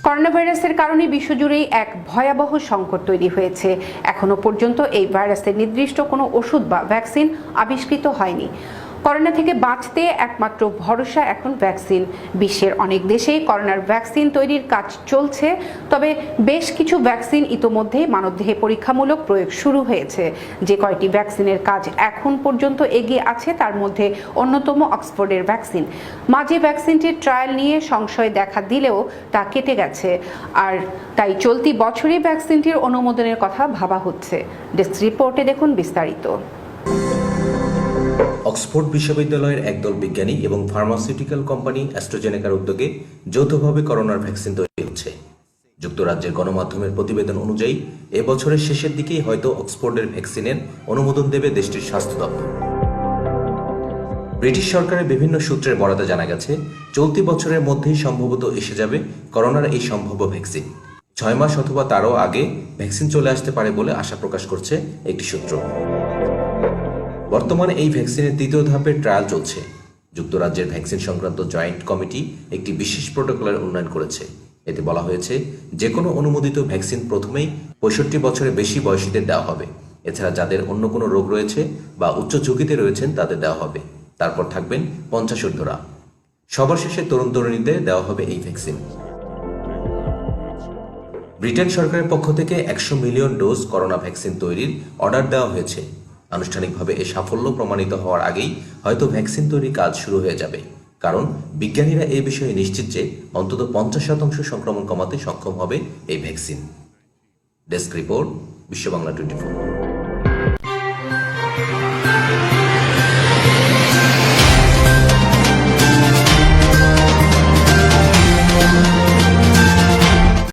Corona ভাইরাসের কারণে বিশ্বজুড়েই এক ভয়াবহ সংকট তৈরি হয়েছে। এখনো পর্যন্ত এই ভাইরাসের নির্দিষ্ট কোনো ওষুধ বা ভ্যাকসিন আবিষ্কৃত হয়নি। করোনা থেকে বাঁচতে একমাত্র ভরসা এখন ভ্যাকসিন। বিশ্বের অনেক দেশেই করোনার ভ্যাকসিন তৈরির কাজ চলছে, তবে বেশ কিছু ভ্যাকসিন ইতোমধ্যেই মানবদেহে পরীক্ষামূলক প্রয়োগ শুরু হয়েছে। যে কয়টি ভ্যাকসিনের কাজ এখন পর্যন্ত এগিয়ে আছে তার মধ্যে অন্যতম অক্সফোর্ডের ভ্যাকসিন। মাঝে ভ্যাকসিনটির ট্রায়াল নিয়ে সংশয় দেখা দিলেও তা কেটে গেছে, আর তাই চলতি বছরই ভ্যাকসিনটির অনুমোদনের কথা ভাবা হচ্ছে। ডেস্ক রিপোর্টে দেখুন বিস্তারিত। অক্সফোর্ড বিশ্ববিদ্যালয়ের একদল বিজ্ঞানী এবং ফার্মাসিউটিক্যাল কোম্পানি অ্যাস্ট্রাজেনেকার উদ্যোগে যৌথভাবে করোনার ভ্যাকসিন তৈরি হচ্ছে। যুক্তরাজ্যের গণমাধ্যমের প্রতিবেদন অনুযায়ী এবছরের শেষের দিকেই হয়তো অক্সফোর্ডের ভ্যাকসিনের অনুমোদন দেবে দেশটির স্বাস্থ্য দপ্তর। ব্রিটিশ সরকারের বিভিন্ন সূত্রের বরাতে জানা গেছে, চলতি বছরের মধ্যেই সম্ভবত এসে যাবে করোনার এই সম্ভাব্য ভ্যাকসিন। 6 মাস অথবা তারও আগে ভ্যাকসিন চলে আসতে পারে বলে আশা প্রকাশ করছে একটি সূত্র। বর্তমানে এই ভ্যাকসিনের তৃতীয় ধাপের ট্রায়াল চলছে। যুক্তরাজ্যের ভ্যাকসিন সংক্রান্ত জয়েন্ট কমিটি একটি বিশেষ প্রোটোকলের উন্নয়ন করেছে। এতে বলা হয়েছে, যে কোনো অনুমোদিত ভ্যাকসিন প্রথমেই 65 বছরের বেশি বয়সীদের দেওয়া হবে। এছাড়া যাদের অন্য কোনো রোগ রয়েছে বা উচ্চ ঝুঁকিতে রয়েছেন তাদের দেওয়া হবে। তারপর থাকবেন 50 ঊর্ধ্বরা। সবার শেষে তরুণ তরুণীদের দেওয়া হবে এই ভ্যাকসিন। ব্রিটেন সরকারের পক্ষ থেকে 100 মিলিয়ন ডোজ করোনা ভ্যাকসিন তৈরির অর্ডার দেওয়া হয়েছে। আনুষ্ঠানিকভাবে এ সাফল্য প্রমাণিত হওয়ার আগেই হয়তো ভ্যাকসিন তৈরির কাজ শুরু হয়ে যাবে, কারণ বিজ্ঞানীরা এ বিষয়ে নিশ্চিত যে অন্তত 50% সংক্রমণ কমাতে সক্ষম হবে এই ভ্যাকসিন। ডেস্ক রিপোর্ট, বিশ্ব বাংলা 24।